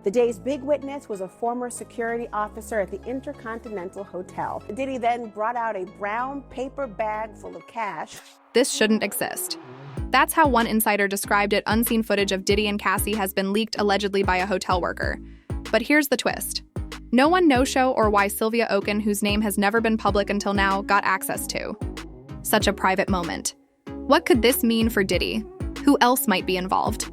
The day's big witness was a former security officer at the Intercontinental Hotel. Diddy then brought out a brown paper bag full of cash. This shouldn't exist. That's how one insider described it. Unseen footage of Diddy and Cassie has been leaked allegedly by a hotel worker. But here's the twist. No one no-show or why Sylvia Okun, whose name has never been public until now, got access to such a private moment. What could this mean for Diddy? Who else might be involved?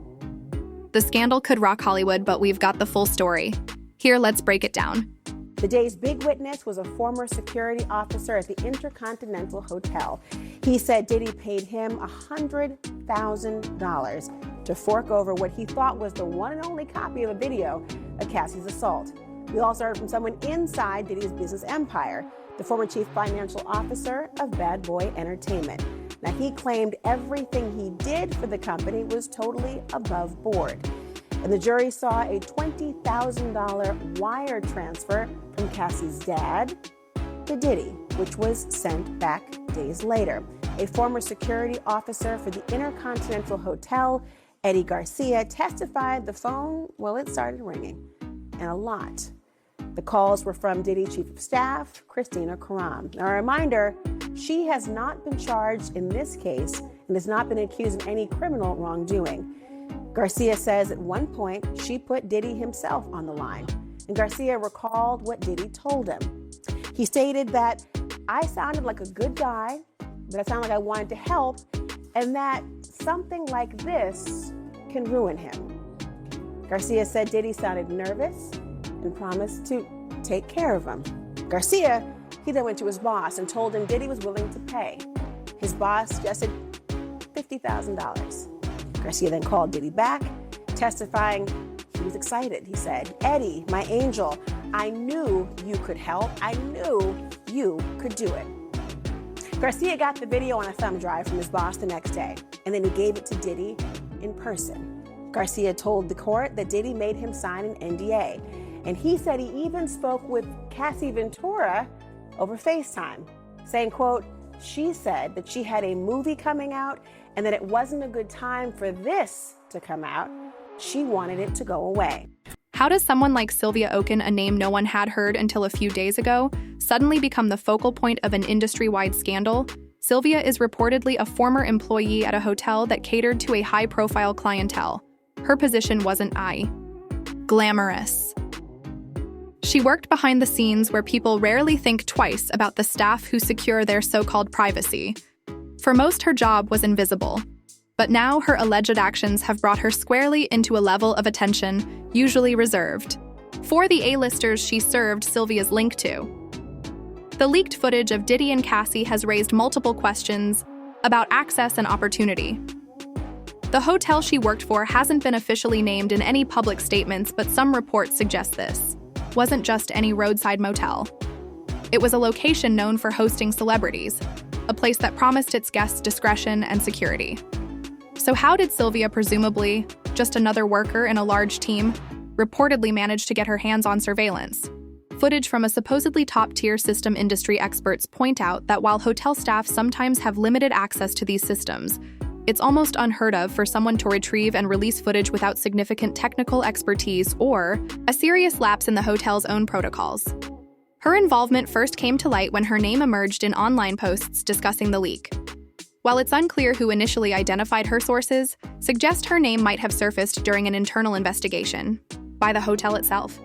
The scandal could rock Hollywood, but we've got the full story. Here, let's break it down. The day's big witness was a former security officer at the Intercontinental Hotel. He said Diddy paid him $100,000 to fork over what he thought was the one and only copy of a video of Cassie's assault. We also heard from someone inside Diddy's business empire, the former chief financial officer of Bad Boy Entertainment. Now, he claimed everything he did for the company was totally above board. And the jury saw a $20,000 wire transfer from Cassie's dad to Diddy, which was sent back days later. A former security officer for the Intercontinental Hotel, Eddie Garcia, testified the phone, well, it started ringing, and a lot. The calls were from Diddy Chief of Staff, Christina Karam. Now, a reminder, she has not been charged in this case and has not been accused of any criminal wrongdoing. Garcia says at one point she put Diddy himself on the line, and Garcia recalled what Diddy told him. He stated that I sounded like a good guy, that I sounded like I wanted to help, and that something like this can ruin him. Garcia said Diddy sounded nervous and promised to take care of him. Garcia, he then went to his boss and told him Diddy was willing to pay. His boss suggested $50,000. Garcia then called Diddy back, testifying he was excited. He said, Eddie, my angel, I knew you could help. I knew you could do it. Garcia got the video on a thumb drive from his boss the next day, and then he gave it to Diddy in person. Garcia told the court that Diddy made him sign an NDA, and he said he even spoke with Cassie Ventura over FaceTime, saying, quote, she said that she had a movie coming out and that it wasn't a good time for this to come out. She wanted it to go away. How does someone like Sylvia Okun, a name no one had heard until a few days ago, suddenly become the focal point of an industry-wide scandal? Sylvia is reportedly a former employee at a hotel that catered to a high-profile clientele. Her position wasn't glamorous. She worked behind the scenes where people rarely think twice about the staff who secure their so-called privacy. For most, her job was invisible. But now her alleged actions have brought her squarely into a level of attention usually reserved for the A-listers she served Sylvia's link to. The leaked footage of Diddy and Cassie has raised multiple questions about access and opportunity. The hotel she worked for hasn't been officially named in any public statements, but some reports suggest this wasn't just any roadside motel. It was a location known for hosting celebrities, a place that promised its guests discretion and security. So how did Sylvia, presumably just another worker in a large team, reportedly manage to get her hands on surveillance? Footage from a supposedly top-tier system industry experts point out that while hotel staff sometimes have limited access to these systems, it's almost unheard of for someone to retrieve and release footage without significant technical expertise or a serious lapse in the hotel's own protocols. Her involvement first came to light when her name emerged in online posts discussing the leak. While it's unclear who initially identified her sources, suggest her name might have surfaced during an internal investigation by the hotel itself.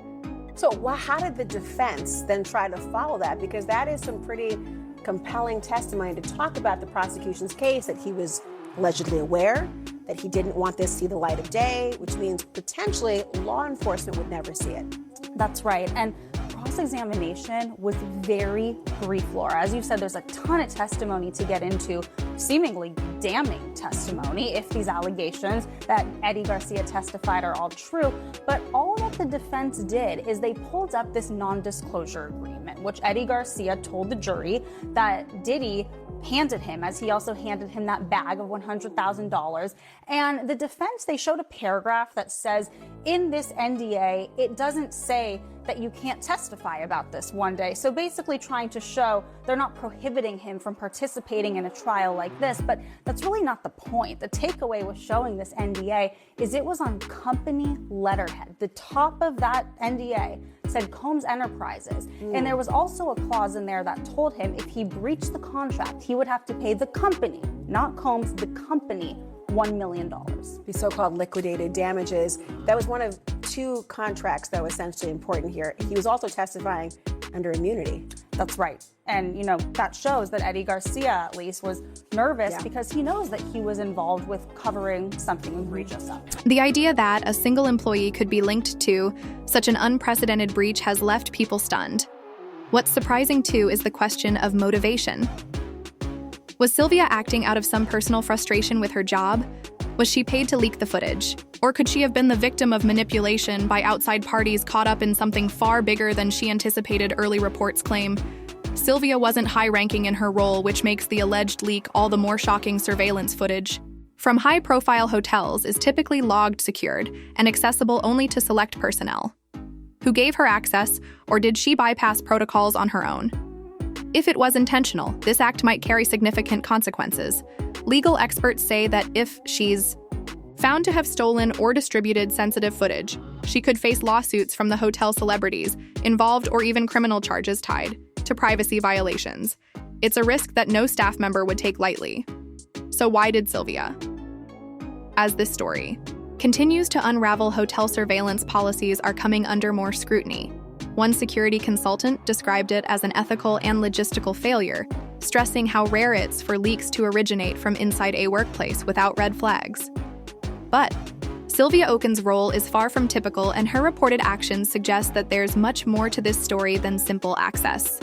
So how did the defense then try to follow that? Because that is some pretty compelling testimony to talk about the prosecution's case, that he was allegedly aware, that he didn't want this to see the light of day, which means potentially law enforcement would never see it. That's right. And cross-examination was very brief, Laura. As you said, there's a ton of testimony to get into, seemingly damning testimony if these allegations that Eddie Garcia testified are all true. But all that the defense did is they pulled up this non-disclosure agreement, which Eddie Garcia told the jury that Diddy handed him, as he also handed him that bag of $100,000. And the defense, they showed a paragraph that says in this NDA, it doesn't say that you can't testify about this one day. So basically trying to show they're not prohibiting him from participating in a trial like this, but that's really not the point. The takeaway with showing this NDA is it was on company letterhead. The top of that NDA said Combs Enterprises. And there was also a clause in there that told him if he breached the contract, he would have to pay the company, not Combs, the company, $1 million. The so-called liquidated damages. That was one of two contracts that was essentially important here. He was also testifying under immunity. That's right. And, that shows that Eddie Garcia, at least, was nervous because he knows that he was involved with covering something egregious up. The idea that a single employee could be linked to such an unprecedented breach has left people stunned. What's surprising, too, is the question of motivation. Was Sylvia acting out of some personal frustration with her job? Was she paid to leak the footage? Or could she have been the victim of manipulation by outside parties caught up in something far bigger than she anticipated, early reports claim? Sylvia wasn't high-ranking in her role, which makes the alleged leak all the more shocking. Surveillance footage from high-profile hotels is typically logged, secured, and accessible only to select personnel. Who gave her access, or did she bypass protocols on her own? If it was intentional, this act might carry significant consequences. Legal experts say that if she's found to have stolen or distributed sensitive footage, she could face lawsuits from the hotel celebrities involved or even criminal charges tied to privacy violations. It's a risk that no staff member would take lightly. So why did Sylvia? As this story continues to unravel, hotel surveillance policies are coming under more scrutiny. One security consultant described it as an ethical and logistical failure, stressing how rare it's for leaks to originate from inside a workplace without red flags. But Sylvia Okun's role is far from typical, and her reported actions suggest that there's much more to this story than simple access.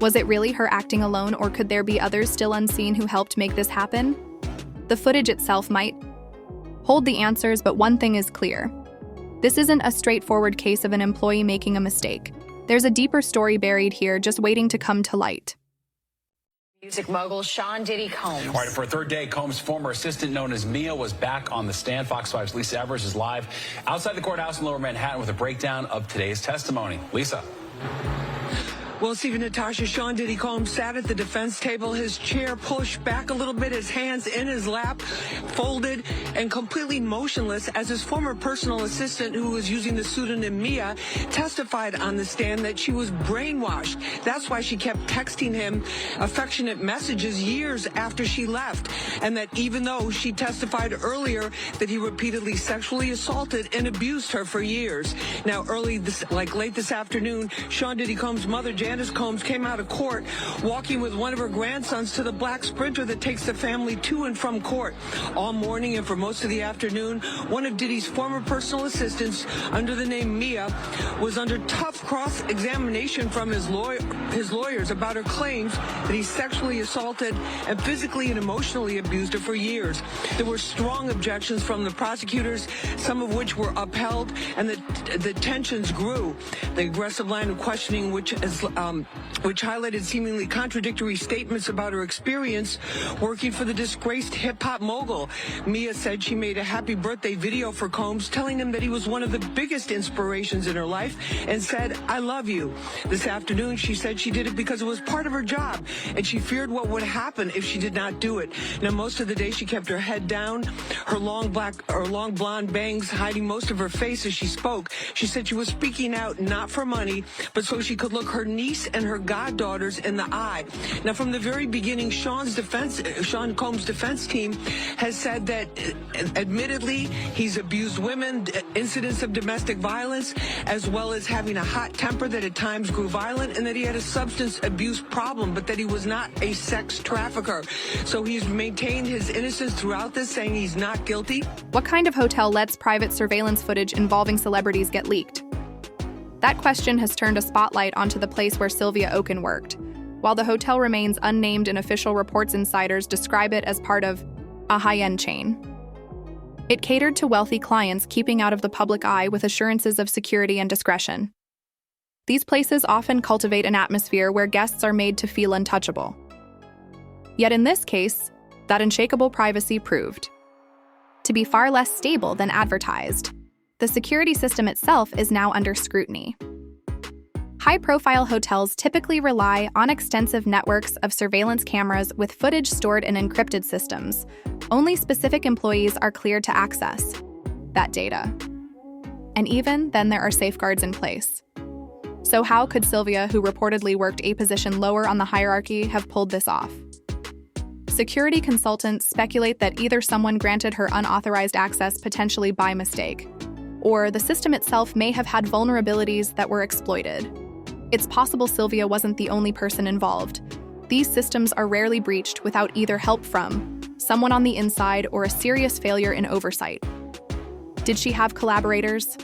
Was it really her acting alone, or could there be others still unseen who helped make this happen? The footage itself might hold the answers, but one thing is clear. This isn't a straightforward case of an employee making a mistake. There's a deeper story buried here, just waiting to come to light. Music mogul Sean Diddy Combs. All right, for a third day, Combs' former assistant known as Mia was back on the stand. Fox 5's Lisa Evers is live outside the courthouse in Lower Manhattan with a breakdown of today's testimony. Lisa. Well, Stephen, Natasha, Sean Diddy Combs sat at the defense table, his chair pushed back a little bit, his hands in his lap, folded and completely motionless, as his former personal assistant, who was using the pseudonym Mia, testified on the stand that she was brainwashed. That's why she kept texting him affectionate messages years after she left, and that even though she testified earlier that he repeatedly sexually assaulted and abused her for years. Now, late this afternoon, Sean Diddy Combs' mother, Janice Combs, came out of court walking with one of her grandsons to the black Sprinter that takes the family to and from court. All morning and for most of the afternoon, one of Diddy's former personal assistants under the name Mia was under tough cross-examination from his lawyers about her claims that he sexually assaulted and physically and emotionally abused her for years. There were strong objections from the prosecutors, some of which were upheld, and the tensions grew. The aggressive line of questioning, which highlighted seemingly contradictory statements about her experience working for the disgraced hip-hop mogul. Mia said she made a happy birthday video for Combs, telling him that he was one of the biggest inspirations in her life, and said, "I love you." This afternoon, she said she did it because it was part of her job, and she feared what would happen if she did not do it. Now, most of the day, she kept her head down, her long blonde bangs hiding most of her face as she spoke. She said she was speaking out not for money, but so she could look her niece and her goddaughters in the eye. Now, from the very beginning, Sean Combs' defense team has said that, admittedly, he's abused women, incidents of domestic violence, as well as having a hot temper that at times grew violent, and that he had a substance abuse problem, but that he was not a sex trafficker. So he's maintained his innocence throughout this, saying he's not guilty. What kind of hotel lets private surveillance footage involving celebrities get leaked? That question has turned a spotlight onto the place where Sylvia Okun worked. While the hotel remains unnamed in official reports, insiders describe it as part of a high-end chain. It catered to wealthy clients, keeping out of the public eye with assurances of security and discretion. These places often cultivate an atmosphere where guests are made to feel untouchable. Yet in this case, that unshakable privacy proved to be far less stable than advertised. The security system itself is now under scrutiny. High-profile hotels typically rely on extensive networks of surveillance cameras with footage stored in encrypted systems. Only specific employees are cleared to access that data. And even then, there are safeguards in place. So how could Sylvia, who reportedly worked a position lower on the hierarchy, have pulled this off? Security consultants speculate that either someone granted her unauthorized access potentially by mistake, or the system itself may have had vulnerabilities that were exploited. It's possible Sylvia wasn't the only person involved. These systems are rarely breached without either help from someone on the inside or a serious failure in oversight. Did she have collaborators?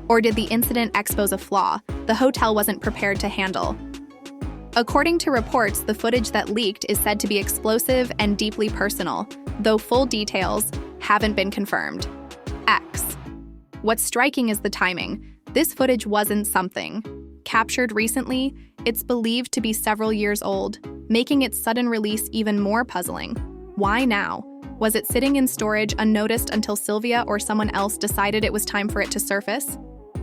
Or did the incident expose a flaw the hotel wasn't prepared to handle? According to reports, the footage that leaked is said to be explosive and deeply personal, though full details haven't been confirmed. What's striking is the timing. This footage wasn't something captured recently. It's believed to be several years old, making its sudden release even more puzzling. Why now? Was it sitting in storage unnoticed until Sylvia or someone else decided it was time for it to surface?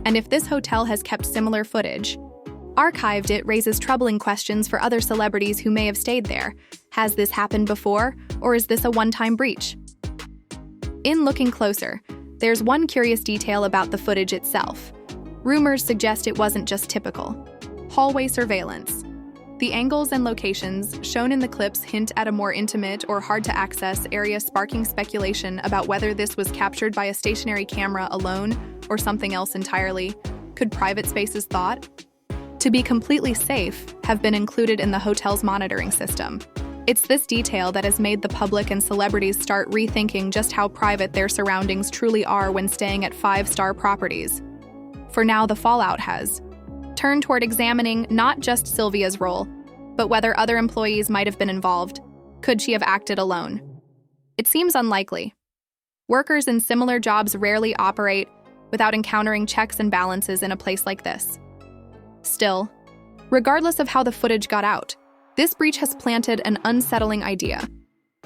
And if this hotel has kept similar footage, archived it raises troubling questions for other celebrities who may have stayed there. Has this happened before, or is this a one-time breach? In looking closer, there's one curious detail about the footage itself. Rumors suggest it wasn't just typical hallway surveillance. The angles and locations shown in the clips hint at a more intimate or hard-to-access area, sparking speculation about whether this was captured by a stationary camera alone or something else entirely. Could private spaces thought to be completely safe have been included in the hotel's monitoring system? It's this detail that has made the public and celebrities start rethinking just how private their surroundings truly are when staying at five-star properties. For now, the fallout has turned toward examining not just Sylvia's role, but whether other employees might have been involved. Could she have acted alone? It seems unlikely. Workers in similar jobs rarely operate without encountering checks and balances in a place like this. Still, regardless of how the footage got out, this breach has planted an unsettling idea.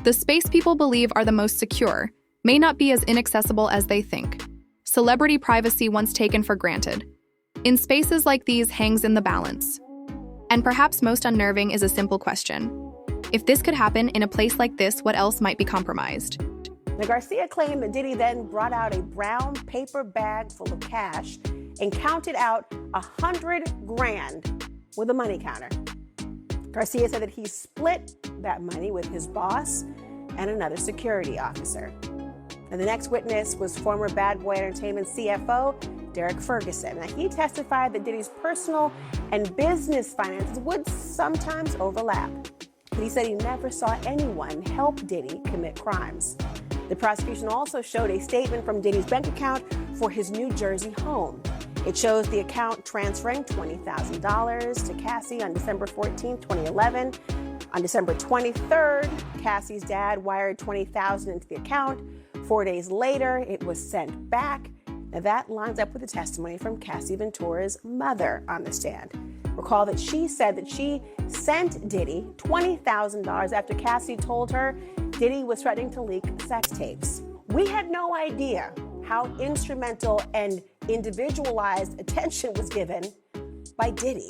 The space people believe are the most secure may not be as inaccessible as they think. Celebrity privacy once taken for granted. In spaces like these hangs in the balance. And perhaps most unnerving is a simple question. If this could happen in a place like this, what else might be compromised? Now, Garcia claimed that Diddy then brought out a brown paper bag full of cash and counted out $100,000 with a money counter. Garcia said that he split that money with his boss and another security officer. And the next witness was former Bad Boy Entertainment CFO, Derek Ferguson. Now, he testified that Diddy's personal and business finances would sometimes overlap. But he said he never saw anyone help Diddy commit crimes. The prosecution also showed a statement from Diddy's bank account for his New Jersey home. It shows the account transferring $20,000 to Cassie on December 14, 2011. On December 23rd, Cassie's dad wired $20,000 into the account. 4 days later, it was sent back. Now that lines up with the testimony from Cassie Ventura's mother on the stand. Recall that she said that she sent Diddy $20,000 after Cassie told her Diddy was threatening to leak sex tapes. We had no idea how instrumental and individualized attention was given by Diddy.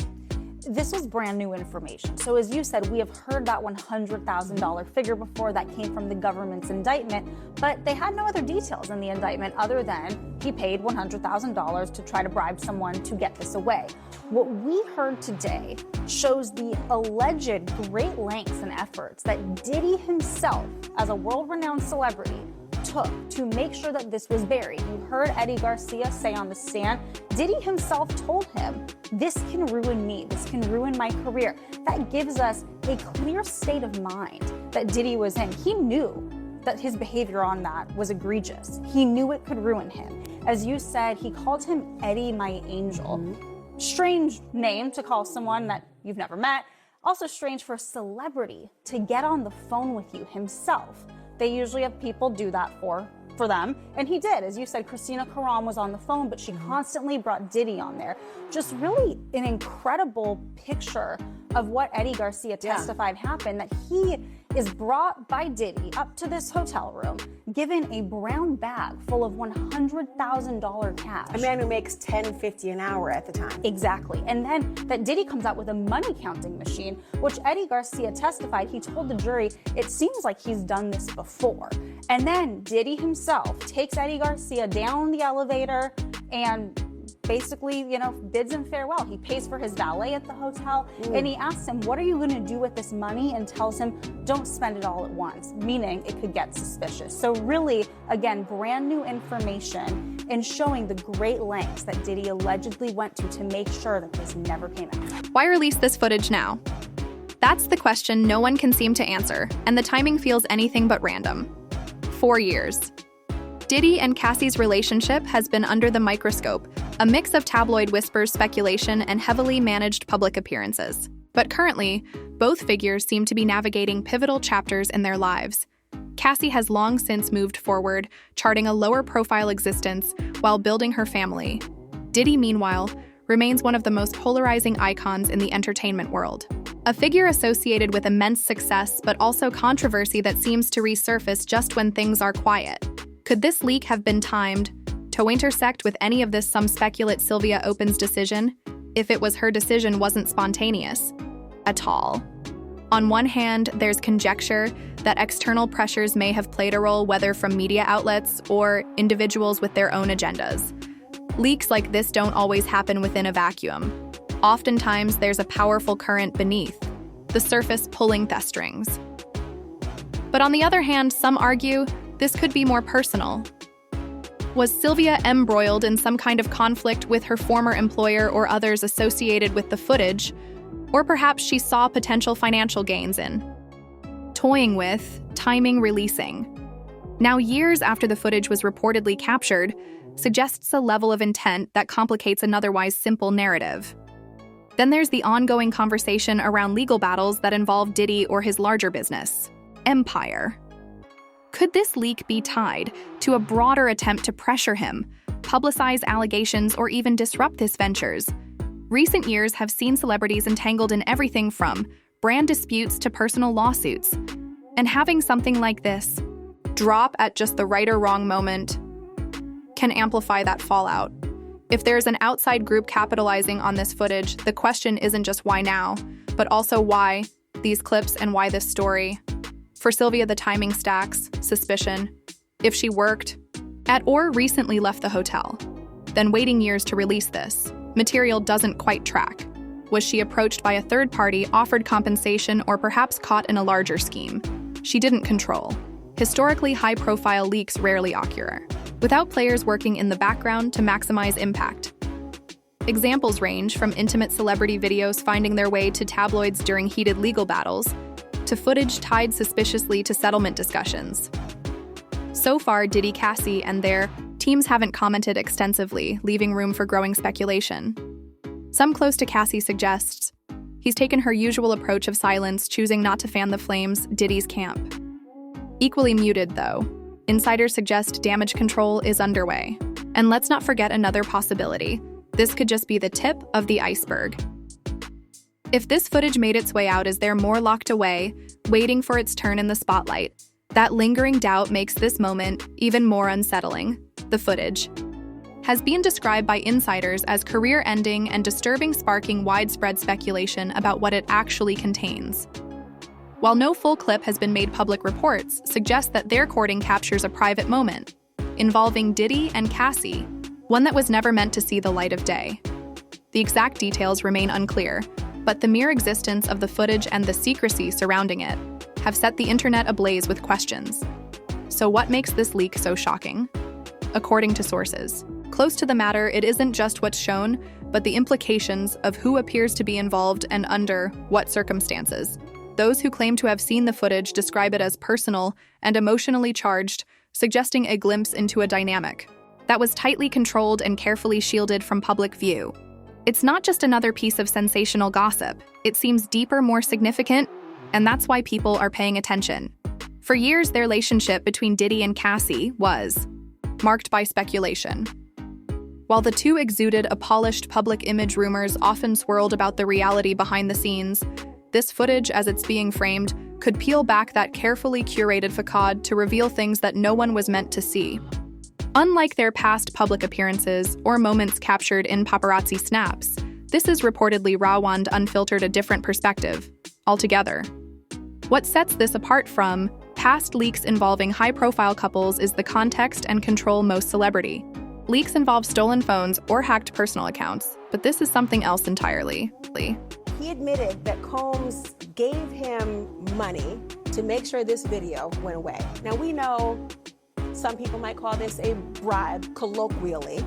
This was brand new information. So as you said, we have heard that $100,000 figure before that came from the government's indictment, but they had no other details in the indictment other than he paid $100,000 to try to bribe someone to get this away. What we heard today shows the alleged great lengths and efforts that Diddy himself, as a world-renowned celebrity, took to make sure that this was buried. You heard Eddie Garcia say on the stand, Diddy himself told him, this can ruin me, this can ruin my career. That gives us a clear state of mind that Diddy was in. He knew that his behavior on that was egregious. He knew it could ruin him. As you said, he called him Eddie, my angel. Strange name to call someone that you've never met. Also strange for a celebrity to get on the phone with you himself. They usually have people do that for them, and he did. As you said, Christina Karam was on the phone, but she constantly brought Diddy on there. Just really an incredible picture of what Eddie Garcia testified happened, that he is brought by Diddy up to this hotel room, given a brown bag full of $100,000 cash. A man who makes $10.50 an hour at the time. Exactly. And then that Diddy comes out with a money counting machine, which Eddie Garcia testified he told the jury it seems like he's done this before. And then Diddy himself takes Eddie Garcia down the elevator and basically, bids him farewell. He pays for his valet at the hotel, and he asks him, what are you going to do with this money? And tells him, don't spend it all at once, meaning it could get suspicious. So really, again, brand new information in showing the great lengths that Diddy allegedly went to make sure that this never came out. Why release this footage now? That's the question no one can seem to answer, and the timing feels anything but random. 4 years. Diddy and Cassie's relationship has been under the microscope, a mix of tabloid whispers, speculation, and heavily managed public appearances. But currently, both figures seem to be navigating pivotal chapters in their lives. Cassie has long since moved forward, charting a lower-profile existence while building her family. Diddy, meanwhile, remains one of the most polarizing icons in the entertainment world. A figure associated with immense success, but also controversy that seems to resurface just when things are quiet. Could this leak have been timed to intersect with any of this? Some speculate Sylvia Okun's decision, if it was her decision, wasn't spontaneous at all. On one hand, there's conjecture that external pressures may have played a role, whether from media outlets or individuals with their own agendas. Leaks like this don't always happen within a vacuum. Oftentimes, there's a powerful current beneath the surface pulling the strings. But on the other hand, some argue this could be more personal. Was Sylvia embroiled in some kind of conflict with her former employer or others associated with the footage? Or perhaps she saw potential financial gains in toying with, timing releasing. Now, years after the footage was reportedly captured, suggests a level of intent that complicates an otherwise simple narrative. Then there's the ongoing conversation around legal battles that involve Diddy or his larger business, empire. Could this leak be tied to a broader attempt to pressure him, publicize allegations, or even disrupt his ventures? Recent years have seen celebrities entangled in everything from brand disputes to personal lawsuits. And having something like this drop at just the right or wrong moment can amplify that fallout. If there's an outside group capitalizing on this footage, the question isn't just why now, but also why these clips and why this story. For Sylvia, the timing stacks, suspicion. If she worked at or recently left the hotel, then waiting years to release this material doesn't quite track. Was she approached by a third party, offered compensation, or perhaps caught in a larger scheme she didn't control? Historically, high-profile leaks rarely occur without players working in the background to maximize impact. Examples range from intimate celebrity videos finding their way to tabloids during heated legal battles, to footage tied suspiciously to settlement discussions. So far, Diddy Cassie and their teams haven't commented extensively, leaving room for growing speculation. Some close to Cassie suggests he's taken her usual approach of silence, choosing not to fan the flames Diddy's camp. Equally muted, though, insiders suggest damage control is underway. And let's not forget another possibility. This could just be the tip of the iceberg. If this footage made its way out, is there more locked away, waiting for its turn in the spotlight? That lingering doubt makes this moment even more unsettling. The footage has been described by insiders as career-ending and disturbing, sparking widespread speculation about what it actually contains. While no full clip has been made public, reports suggest that their courting captures a private moment involving Diddy and Cassie, one that was never meant to see the light of day. The exact details remain unclear, but the mere existence of the footage and the secrecy surrounding it have set the internet ablaze with questions. So what makes this leak so shocking? According to sources close to the matter, it isn't just what's shown, but the implications of who appears to be involved and under what circumstances. Those who claim to have seen the footage describe it as personal and emotionally charged, suggesting a glimpse into a dynamic that was tightly controlled and carefully shielded from public view. It's not just another piece of sensational gossip. It seems deeper, more significant, and that's why people are paying attention. For years, their relationship between Diddy and Cassie was marked by speculation. While the two exuded a polished public image, rumors often swirled about the reality behind the scenes. This footage, as it's being framed, could peel back that carefully curated facade to reveal things that no one was meant to see. Unlike their past public appearances or moments captured in paparazzi snaps, this is reportedly raw and unfiltered a different perspective altogether. What sets this apart from past leaks involving high-profile couples is the context and control most celebrity. Leaks involve stolen phones or hacked personal accounts, but this is something else entirely. He admitted that Combs gave him money to make sure this video went away. Now, we know some people might call this a bribe, colloquially.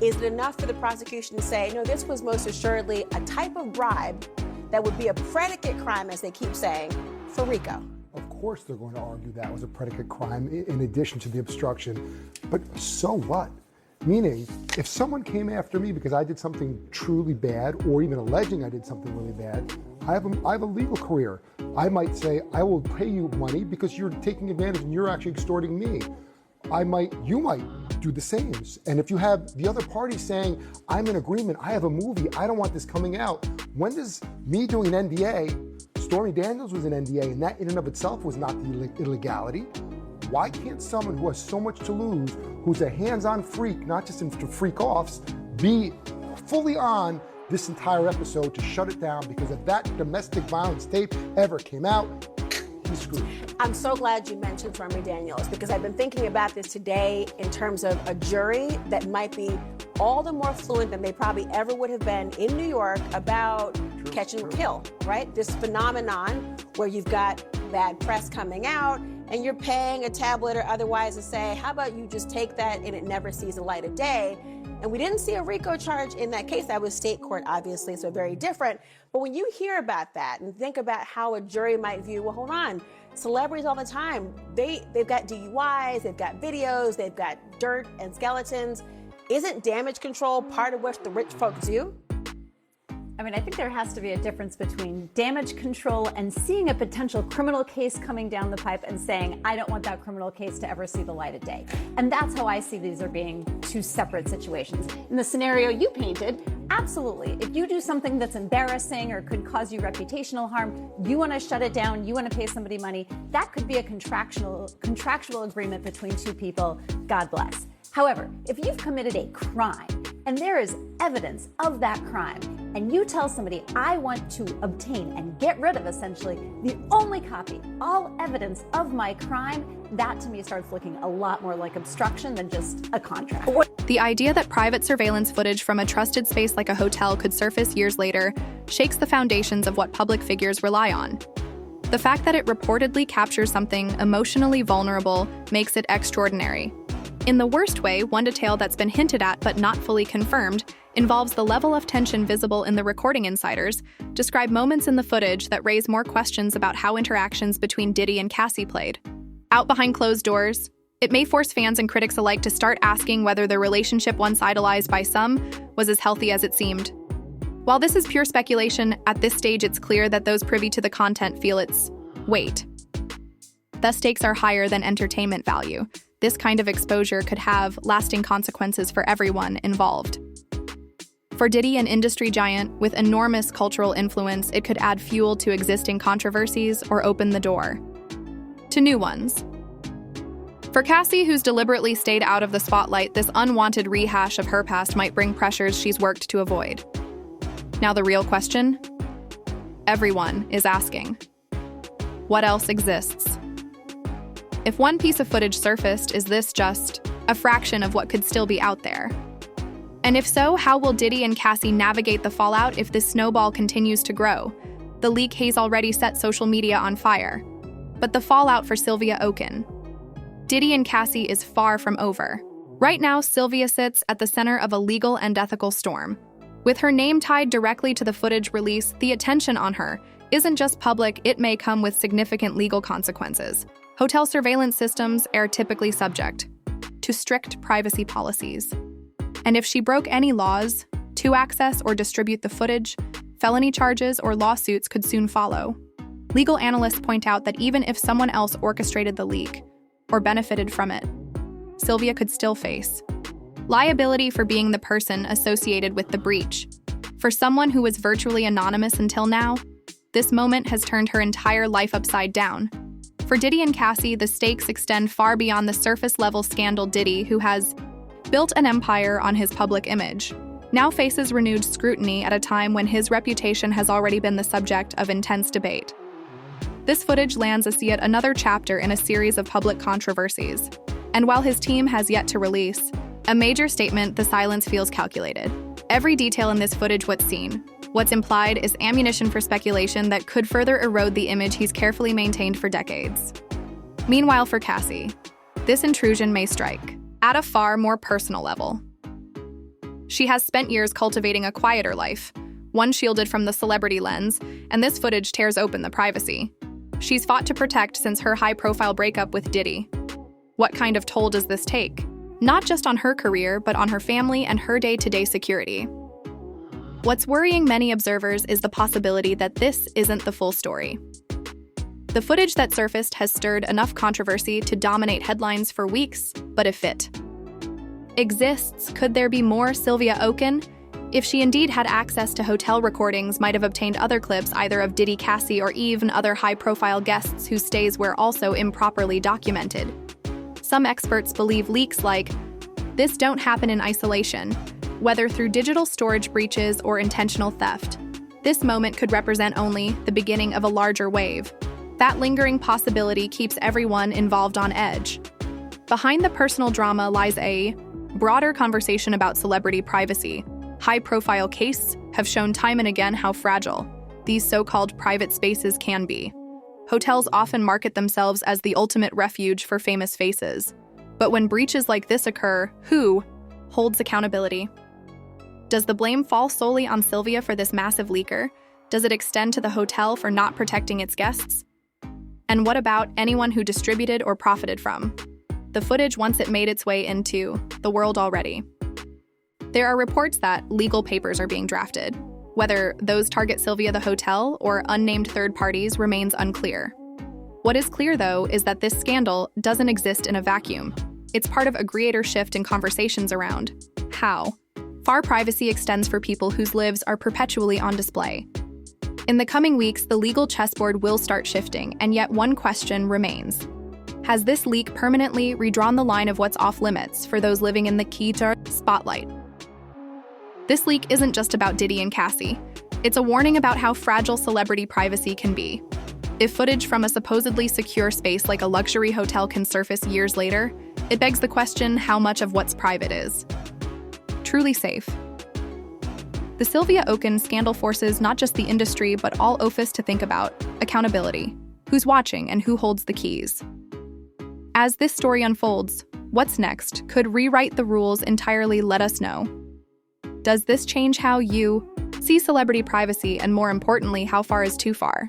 Is it enough for the prosecution to say, no, this was most assuredly a type of bribe that would be a predicate crime, as they keep saying, for RICO? Of course they're going to argue that was a predicate crime in addition to the obstruction. But so what? Meaning, if someone came after me because I did something truly bad, or even alleging I did something really bad, I have a legal career. I might say, I will pay you money because you're taking advantage and you're actually extorting me. You might do the same. And if you have the other party saying, I'm in agreement, I have a movie, I don't want this coming out. When does me doing an NDA, Stormy Daniels was an NDA, and that in and of itself was not the illegality. Why can't someone who has so much to lose, who's a hands-on freak, not just into freak-offs, be fully on this entire episode to shut it down? Because if that domestic violence tape ever came out, he's screwed. I'm so glad you mentioned Stormy Daniels, because I've been thinking about this today in terms of a jury that might be all the more fluent than they probably ever would have been in New York about catch and kill, right? This phenomenon where you've got bad press coming out and you're paying a tabloid or otherwise to say, how about you just take that and it never sees the light of day? And we didn't see a RICO charge in that case. That was state court, obviously, so very different. But when you hear about that and think about how a jury might view, well, hold on, celebrities all the time, they've got DUIs, they've got videos, they've got dirt and skeletons. Isn't damage control part of what the rich folks do? I mean, I think there has to be a difference between damage control and seeing a potential criminal case coming down the pipe and saying, I don't want that criminal case to ever see the light of day. And that's how I see these are being two separate situations. In the scenario you painted, absolutely. If you do something that's embarrassing or could cause you reputational harm, you want to shut it down, you want to pay somebody money, that could be a contractual agreement between two people. God bless. However, if you've committed a crime and there is evidence of that crime, and you tell somebody, I want to obtain and get rid of essentially the only copy, all evidence of my crime, that to me starts looking a lot more like obstruction than just a contract. The idea that private surveillance footage from a trusted space like a hotel could surface years later shakes the foundations of what public figures rely on. The fact that it reportedly captures something emotionally vulnerable makes it extraordinary. In the worst way, one detail that's been hinted at but not fully confirmed involves the level of tension visible in the recording insiders describe moments in the footage that raise more questions about how interactions between Diddy and Cassie played. Out behind closed doors, it may force fans and critics alike to start asking whether the relationship once idolized by some was as healthy as it seemed. While this is pure speculation, at this stage it's clear that those privy to the content feel its weight. The stakes are higher than entertainment value. This kind of exposure could have lasting consequences for everyone involved. For Diddy, an industry giant with enormous cultural influence, it could add fuel to existing controversies or open the door to new ones. For Cassie, who's deliberately stayed out of the spotlight, this unwanted rehash of her past might bring pressures she's worked to avoid. Now the real question? Everyone is asking. What else exists? If one piece of footage surfaced, is this just a fraction of what could still be out there? And if so, how will Diddy and Cassie navigate the fallout if this snowball continues to grow? The leak has already set social media on fire. But the fallout for Sylvia Okun. Diddy and Cassie is far from over. Right now, Sylvia sits at the center of a legal and ethical storm. With her name tied directly to the footage release, the attention on her isn't just public, it may come with significant legal consequences. Hotel surveillance systems are typically subject to strict privacy policies. And if she broke any laws to access or distribute the footage, felony charges or lawsuits could soon follow. Legal analysts point out that even if someone else orchestrated the leak or benefited from it, Sylvia could still face liability for being the person associated with the breach. For someone who was virtually anonymous until now, This moment has turned her entire life upside down. For Diddy and Cassie, the stakes extend far beyond the surface-level scandal. Diddy, who has built an empire on his public image, now faces renewed scrutiny at a time when his reputation has already been the subject of intense debate. This footage lands us yet another chapter in a series of public controversies. And while his team has yet to release a major statement, the silence feels calculated. Every detail in this footage, what's seen, what's implied, is ammunition for speculation that could further erode the image he's carefully maintained for decades. Meanwhile, for Cassie, this intrusion may strike at a far more personal level. She has spent years cultivating a quieter life, one shielded from the celebrity lens, and this footage tears open the privacy she's fought to protect since her high-profile breakup with Diddy. What kind of toll does this take? Not just on her career, but on her family and her day-to-day security. What's worrying many observers is the possibility that this isn't the full story. The footage that surfaced has stirred enough controversy to dominate headlines for weeks, but if it exists, could there be more? Sylvia Okun, if she indeed had access to hotel recordings, might have obtained other clips either of Diddy Cassie or even other high-profile guests whose stays were also improperly documented. Some experts believe leaks like this don't happen in isolation, whether through digital storage breaches or intentional theft. This moment could represent only the beginning of a larger wave. That lingering possibility keeps everyone involved on edge. Behind the personal drama lies a broader conversation about celebrity privacy. High-profile cases have shown time and again how fragile these so-called private spaces can be. Hotels often market themselves as the ultimate refuge for famous faces. But when breaches like this occur, who holds accountability? Does the blame fall solely on Sylvia for this massive leaker? Does it extend to the hotel for not protecting its guests? And what about anyone who distributed or profited from the footage once it made its way into the world already? There are reports that legal papers are being drafted. Whether those target Sylvia the hotel or unnamed third parties remains unclear. What is clear, though, is that this scandal doesn't exist in a vacuum. It's part of a greater shift in conversations around how far privacy extends for people whose lives are perpetually on display. In the coming weeks, the legal chessboard will start shifting, and yet one question remains. Has this leak permanently redrawn the line of what's off-limits for those living in the Keter spotlight? This leak isn't just about Diddy and Cassie. It's a warning about how fragile celebrity privacy can be. If footage from a supposedly secure space like a luxury hotel can surface years later, it begs the question how much of what's private is truly safe. The Sylvia Okun scandal forces not just the industry, but all office to think about accountability. Who's watching and who holds the keys? As this story unfolds, what's next could rewrite the rules entirely. Let us know. Does this change how you see celebrity privacy, and more importantly, how far is too far?